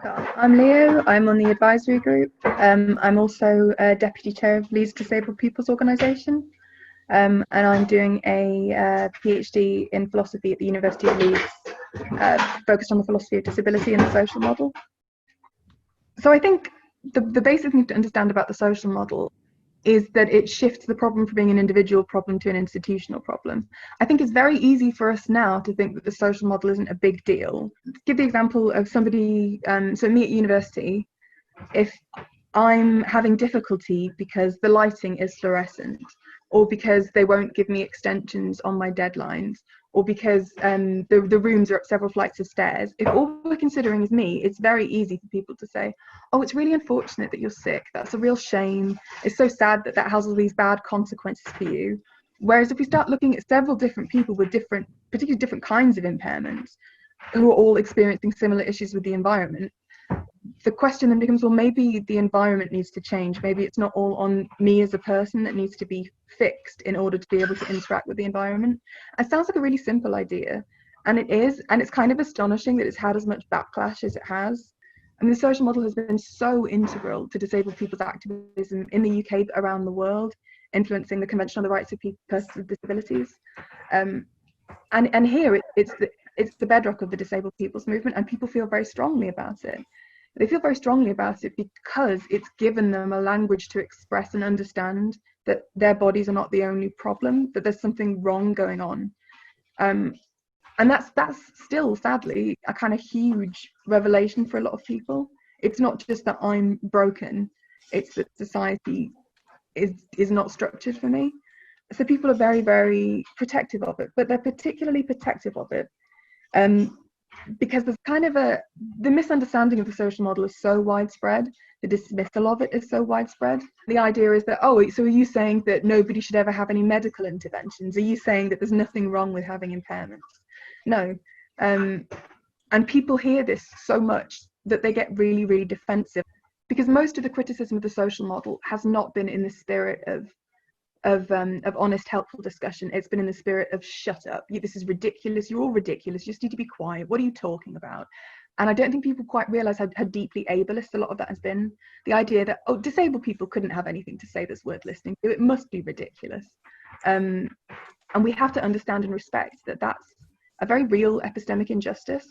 I'm Leo. I'm on the advisory group. I'm also deputy chair of Leeds Disabled People's Organisation, and I'm doing a PhD in philosophy at the University of Leeds, focused on the philosophy of disability and the social model. So I think the basic thing to understand about the social model is that it shifts the problem from being an individual problem to an institutional problem. I think it's very easy for us now to think that the social model isn't a big deal. Give the example of somebody, so me at university, if I'm having difficulty because the lighting is fluorescent, or because they won't give me extensions on my deadlines, or because the rooms are up several flights of stairs, if all we're considering is me, it's very easy for people to say, oh, it's really unfortunate that you're sick. That's a real shame. It's so sad that that has all these bad consequences for you. Whereas if we start looking at several different people with particularly different kinds of impairments, who are all experiencing similar issues with the environment, the question then becomes, well, maybe the environment needs to change. Maybe it's not all on me as a person that needs to be fixed in order to be able to interact with the environment. It sounds like a really simple idea, and it is, and it's kind of astonishing that it's had as much backlash as it has. I mean, the social model has been so integral to disabled people's activism in the UK, but around the world, influencing the Convention on the Rights of Persons with Disabilities. And here it's the bedrock of the disabled people's movement, and people feel very strongly about it. They feel very strongly about it because it's given them a language to express and understand that their bodies are not the only problem, that there's something wrong going on. And that's still, sadly, a kind of huge revelation for a lot of people. It's not just that I'm broken, it's that society is not structured for me. So people are very, very protective of it, but they're particularly protective of it because there's kind of the misunderstanding of the social model is so widespread, the dismissal of it is so widespread. The idea is that, oh, so are you saying that nobody should ever have any medical interventions? Are you saying that there's nothing wrong with having impairments? No. And people hear this so much that they get really, really defensive, because most of the criticism of the social model has not been in the spirit of honest, helpful discussion. It's been in the spirit of shut up. This is ridiculous. You're all ridiculous. You just need to be quiet. What are you talking about? And I don't think people quite realise how deeply ableist a lot of that has been. The idea that, oh, disabled people couldn't have anything to say that's worth listening to. It must be ridiculous. And we have to understand and respect that that's a very real epistemic injustice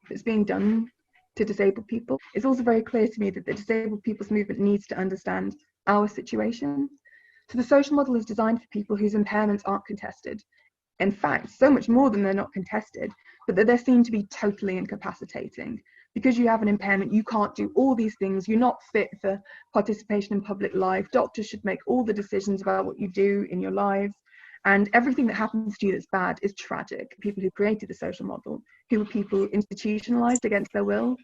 that's being done to disabled people. It's also very clear to me that the disabled people's movement needs to understand our situation. So the social model is designed for people whose impairments aren't contested. In fact, so much more than they're not contested, but that they're seen to be totally incapacitating. Because you have an impairment, you can't do all these things. You're not fit for participation in public life. Doctors should make all the decisions about what you do in your lives. And everything that happens to you that's bad is tragic. People who created the social model, who were people institutionalized against their will.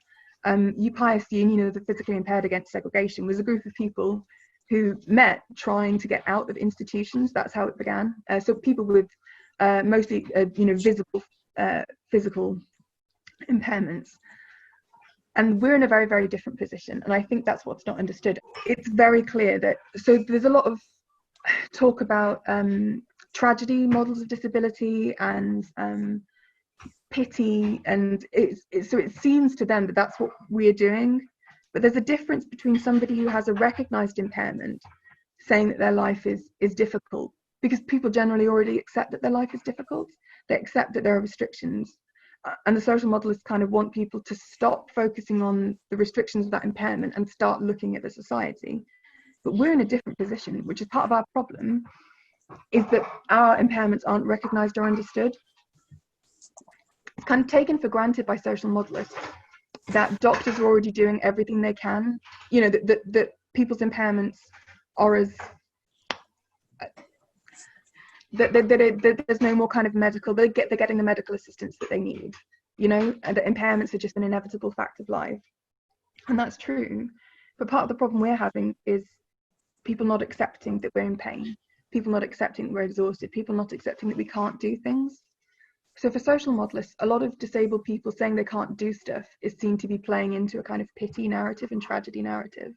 UPIS, the Union of the Physically Impaired Against Segregation, was a group of people who met trying to get out of institutions. That's how it began. So people with mostly visible physical impairments. And we're in a very, very different position. And I think that's what's not understood. It's very clear that, so there's a lot of talk about tragedy models of disability and pity. And so it seems to them that that's what we're doing. But there's a difference between somebody who has a recognised impairment saying that their life is difficult, because people generally already accept that their life is difficult. They accept that there are restrictions. And the social modelists kind of want people to stop focusing on the restrictions of that impairment and start looking at the society. But we're in a different position, which is part of our problem, is that our impairments aren't recognised or understood. It's kind of taken for granted by social modelists that doctors are already doing everything they can, that people's impairments are as that there's no more kind of medical, they're getting the medical assistance that they need, and that impairments are just an inevitable fact of life. And that's true, but part of the problem we're having is people not accepting that we're in pain, people not accepting that we're exhausted, people not accepting that we can't do things. So for social modelists, a lot of disabled people saying they can't do stuff is seen to be playing into a kind of pity narrative and tragedy narrative.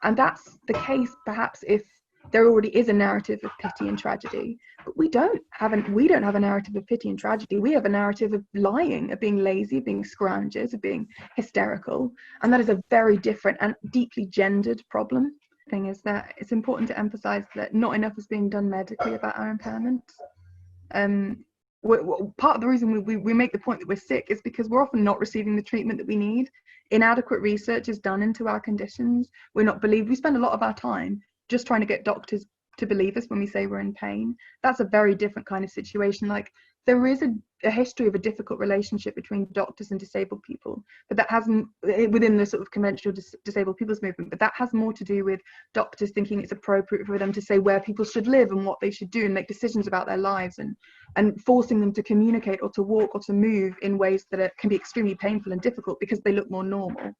And that's the case, perhaps, if there already is a narrative of pity and tragedy, but we don't have a narrative of pity and tragedy. We have a narrative of lying, of being lazy, of being scroungers, of being hysterical, and that is a very different and deeply gendered problem. The thing is that it's important to emphasize that not enough is being done medically about our impairments. Part of the reason we make the point that we're sick is because we're often not receiving the treatment that we need. Inadequate research is done into our conditions. We're not believed. We spend a lot of our time just trying to get doctors to believe us when we say we're in pain. That's a very different kind of situation. Like, there is a history of a difficult relationship between doctors and disabled people, but that hasn't, within the sort of conventional disabled people's movement, but that has more to do with doctors thinking it's appropriate for them to say where people should live and what they should do and make decisions about their lives, and forcing them to communicate or to walk or to move in ways that can be extremely painful and difficult because they look more normal.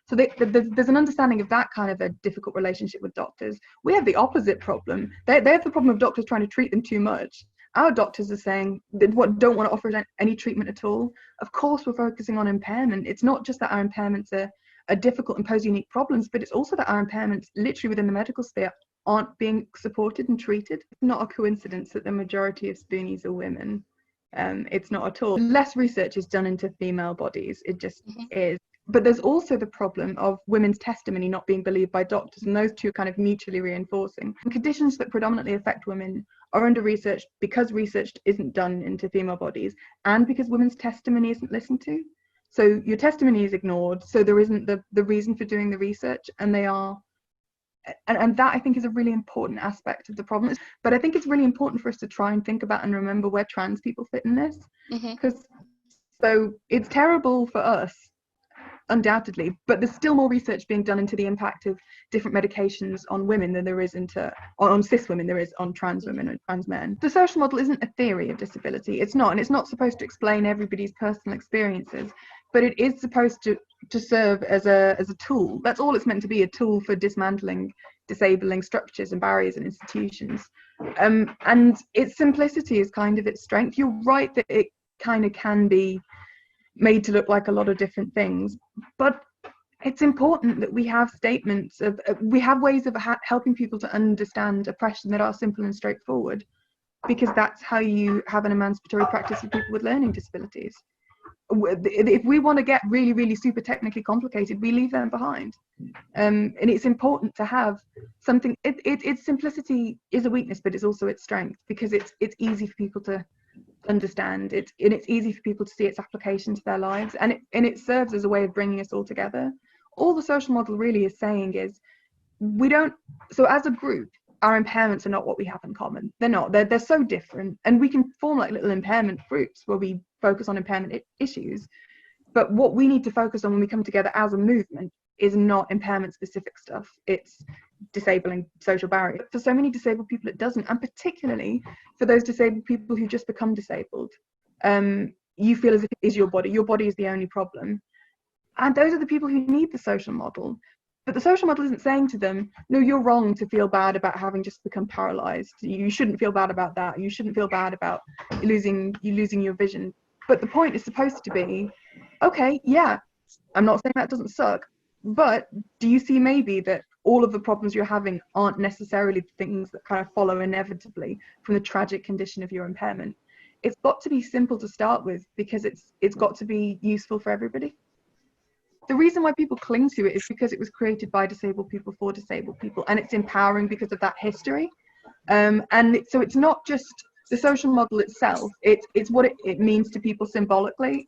So there's an understanding of that kind of a difficult relationship with doctors. We have the opposite problem. They have the problem of doctors trying to treat them too much. Our doctors are saying they don't want to offer any treatment at all. Of course, we're focusing on impairment. It's not just that our impairments are difficult and pose unique problems, but it's also that our impairments, literally within the medical sphere, aren't being supported and treated. It's not a coincidence that the majority of spoonies are women. It's not at all. Less research is done into female bodies. It just is. But there's also the problem of women's testimony not being believed by doctors, and those two are kind of mutually reinforcing. Conditions that predominantly affect women are under research because research isn't done into female bodies, and because women's testimony isn't listened to. So your testimony is ignored, so there isn't the reason for doing the research, and they are, and that I think is a really important aspect of the problem. But I think it's really important for us to try and think about and remember where trans people fit in this, because so it's terrible for us, undoubtedly, but there's still more research being done into the impact of different medications on women than there is on cis women there is on trans women and trans men. The social model isn't a theory of disability. It's not, and it's not supposed to explain everybody's personal experiences, but it is supposed to serve as a tool. That's all it's meant to be, a tool for dismantling disabling structures and barriers and institutions. And its simplicity is kind of its strength. You're right that it kind of can be made to look like a lot of different things, but it's important that we have statements of we have ways of helping people to understand oppression that are simple and straightforward, because that's how you have an emancipatory practice for people with learning disabilities. If we want to get really, really super technically complicated, we leave them behind. And it's important to have something. Its simplicity is a weakness, but it's also its strength, because it's easy for people to understand it, and it's easy for people to see its application to their lives, and it serves as a way of bringing us all together. All the social model really is saying is so as a group, our impairments are not what we have in common. They're not. They're so different, and we can form like little impairment groups where we focus on impairment issues, but what we need to focus on when we come together as a movement is not impairment specific stuff. It's disabling social barriers. For so many disabled people it doesn't, and particularly for those disabled people who just become disabled, you feel as if it is your body is the only problem, and those are the people who need the social model. But the social model isn't saying to them, no, you're wrong to feel bad about having just become paralyzed. You shouldn't feel bad about that. You shouldn't feel bad about losing your vision. But the point is supposed to be, okay, yeah, I'm not saying that doesn't suck, but do you see maybe that all of the problems you're having aren't necessarily the things that kind of follow inevitably from the tragic condition of your impairment? It's got to be simple to start with, because it's got to be useful for everybody. The reason why people cling to it is because it was created by disabled people for disabled people, and it's empowering because of that history. And so it's not just the social model itself, it's what it means to people symbolically,